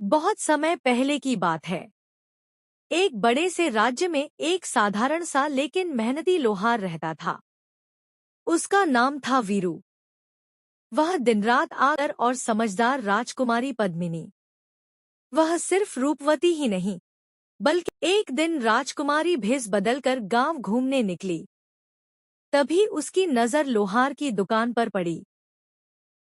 बहुत समय पहले की बात है। एक बड़े से राज्य में एक साधारण सा लेकिन मेहनती लोहार रहता था। उसका नाम था वीरू। वह दिनरात आकर और समझदार राजकुमारी पद्मिनी। वह सिर्फ रूपवती ही नहीं, बल्कि एक दिन राजकुमारी भेष बदलकर गांव घूमने निकली। तभी उसकी नजर लोहार की दुकान पर पड़ी।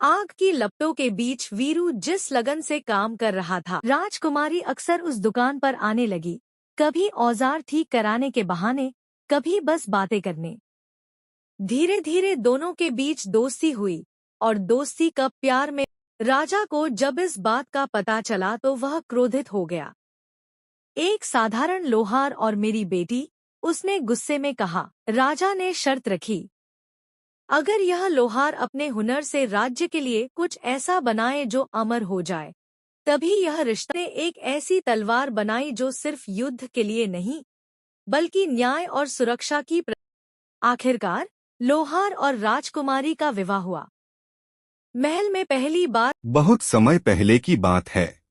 आग की लपटों के बीच वीरू जिस लगन से काम कर रहा था, राजकुमारी अक्सर उस दुकान पर आने लगी। कभी औजार ठीक कराने के बहाने, कभी बस बातें करने। धीरे धीरे दोनों के बीच दोस्ती हुई, और दोस्ती कब प्यार में। राजा को जब इस बात का पता चला तो वह क्रोधित हो गया। एक साधारण लोहार और मेरी बेटी, उसने गुस्से में कहा। राजा ने शर्त रखी, अगर यह लोहार अपने हुनर से राज्य के लिए कुछ ऐसा बनाए जो अमर हो जाए। तभी यह रिश्ता ने एक ऐसी तलवार बनाई जो सिर्फ युद्ध के लिए नहीं, बल्कि न्याय और सुरक्षा की आखिरकार लोहार और राजकुमारी का विवाह हुआ। महल में पहली बार। बहुत समय पहले की बात है।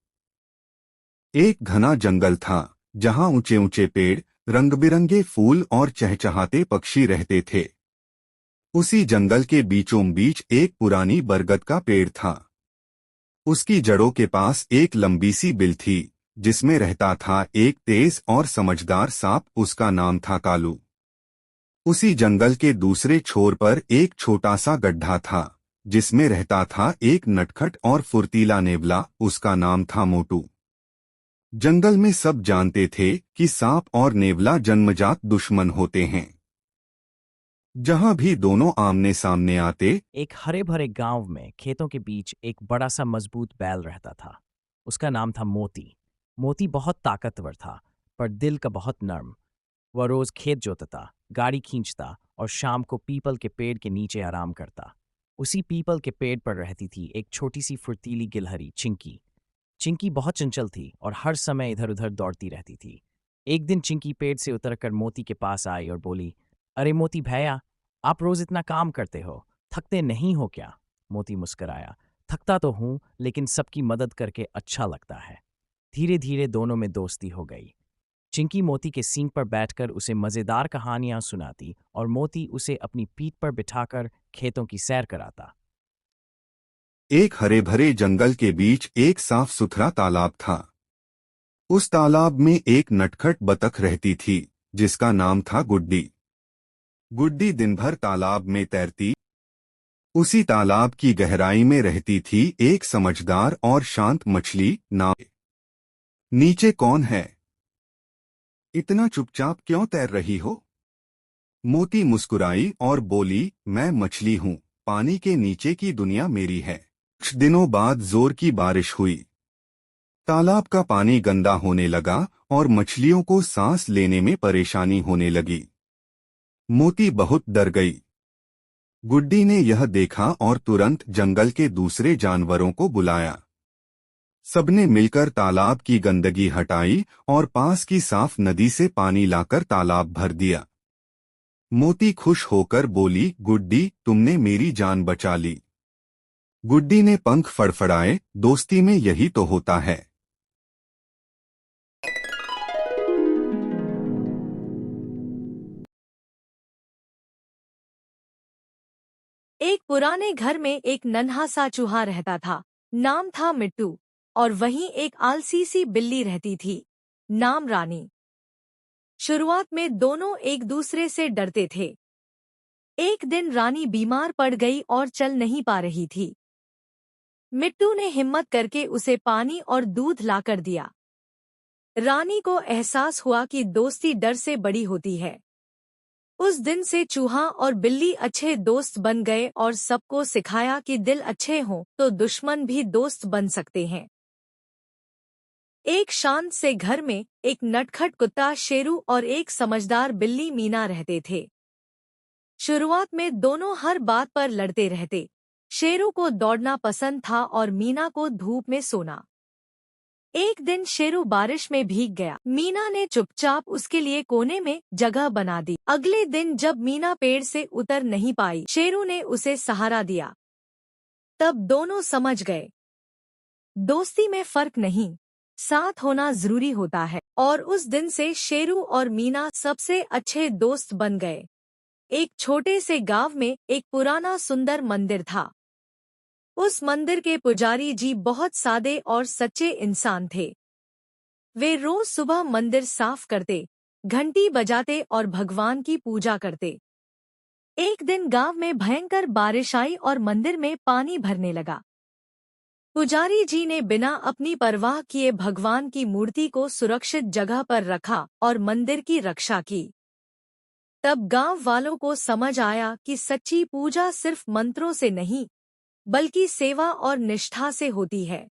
एक घना जंगल था जहां ऊंचे ऊंचे पेड़, रंग-बिरंगे फूल और चहचहाते पक्षी रहते थे। उसी जंगल के बीचों बीच एक पुरानी बरगद का पेड़ था। उसकी जड़ों के पास एक लंबी सी बिल थी, जिसमें रहता था एक तेज और समझदार सांप। उसका नाम था कालू। उसी जंगल के दूसरे छोर पर एक छोटा सा गड्ढा था, जिसमें रहता था एक नटखट और फुर्तीला नेवला। उसका नाम था मोटू। जंगल में सब जानते थे कि सांप और नेवला जन्मजात दुश्मन होते हैं। जहां भी दोनों आमने सामने आते। एक हरे भरे गांव में खेतों के बीच एक बड़ा सा मजबूत बैल रहता था। उसका नाम था मोती। मोती बहुत ताकतवर था, पर दिल का बहुत नर्म। वह रोज खेत जोतता, गाड़ी खींचता और शाम को पीपल के पेड़ के नीचे आराम करता। उसी पीपल के पेड़ पर रहती थी एक छोटी सी फुर्तीली गिलहरी, चिंकी। चिंकी बहुत चंचल थी और हर समय इधर उधर दौड़ती रहती थी। एक दिन चिंकी पेड़ से उतरकर मोती के पास आई और बोली, अरे मोती भैया, आप रोज इतना काम करते हो, थकते नहीं हो क्या? मोती मुस्कराया, थकता तो हूं, लेकिन सबकी मदद करके अच्छा लगता है। धीरे धीरे दोनों में दोस्ती हो गई। चिंकी मोती के सींग पर बैठकर उसे मजेदार कहानियां सुनाती और मोती उसे अपनी पीठ पर बिठाकर खेतों की सैर कराता। एक हरे भरे जंगल के बीच एक साफ सुथरा तालाब था। उस तालाब में एक नटखट बतख रहती थी, जिसका नाम था गुड्डी। गुड्डी दिन भर तालाब में तैरती। उसी तालाब की गहराई में रहती थी एक समझदार और शांत मछली। नाम, नीचे कौन है? इतना चुपचाप क्यों तैर रही हो? मोती मुस्कुराई और बोली, मैं मछली हूँ, पानी के नीचे की दुनिया मेरी है। कुछ दिनों बाद जोर की बारिश हुई। तालाब का पानी गंदा होने लगा और मछलियों को सांस लेने में परेशानी होने लगी। मोती बहुत डर गई। गुड्डी ने यह देखा और तुरंत जंगल के दूसरे जानवरों को बुलाया। सबने मिलकर तालाब की गंदगी हटाई और पास की साफ नदी से पानी लाकर तालाब भर दिया। मोती खुश होकर बोली, गुड्डी, तुमने मेरी जान बचा ली। गुड्डी ने पंख फड़फड़ाए, दोस्ती में यही तो होता है। एक पुराने घर में एक नन्हा सा चूहा रहता था। नाम था मिट्टू। और वहीं एक आलसी सी बिल्ली रहती थी, नाम रानी। शुरुआत में दोनों एक दूसरे से डरते थे। एक दिन रानी बीमार पड़ गई और चल नहीं पा रही थी। मिट्टू ने हिम्मत करके उसे पानी और दूध लाकर दिया। रानी को एहसास हुआ कि दोस्ती डर से बड़ी होती है। उस दिन से चूहा और बिल्ली अच्छे दोस्त बन गए और सबको सिखाया कि दिल अच्छे हों तो दुश्मन भी दोस्त बन सकते हैं। एक शांत से घर में एक नटखट कुत्ता शेरू और एक समझदार बिल्ली मीना रहते थे। शुरुआत में दोनों हर बात पर लड़ते रहते। शेरू को दौड़ना पसंद था और मीना को धूप में सोना। एक दिन शेरू बारिश में भीग गया। मीना ने चुपचाप उसके लिए कोने में जगह बना दी। अगले दिन जब मीना पेड़ से उतर नहीं पाई, शेरू ने उसे सहारा दिया। तब दोनों समझ गए, दोस्ती में फर्क नहीं, साथ होना जरूरी होता है। और उस दिन से शेरू और मीना सबसे अच्छे दोस्त बन गए। एक छोटे से गांव में एक पुराना सुंदर मंदिर था। उस मंदिर के पुजारी जी बहुत सादे और सच्चे इंसान थे। वे रोज सुबह मंदिर साफ करते, घंटी बजाते और भगवान की पूजा करते। एक दिन गांव में भयंकर बारिश आई और मंदिर में पानी भरने लगा। पुजारी जी ने बिना अपनी परवाह किए भगवान की मूर्ति को सुरक्षित जगह पर रखा और मंदिर की रक्षा की। तब गांव वालों को समझ आया कि सच्ची पूजा सिर्फ मंत्रों से नहीं, बल्कि सेवा और निष्ठा से होती है।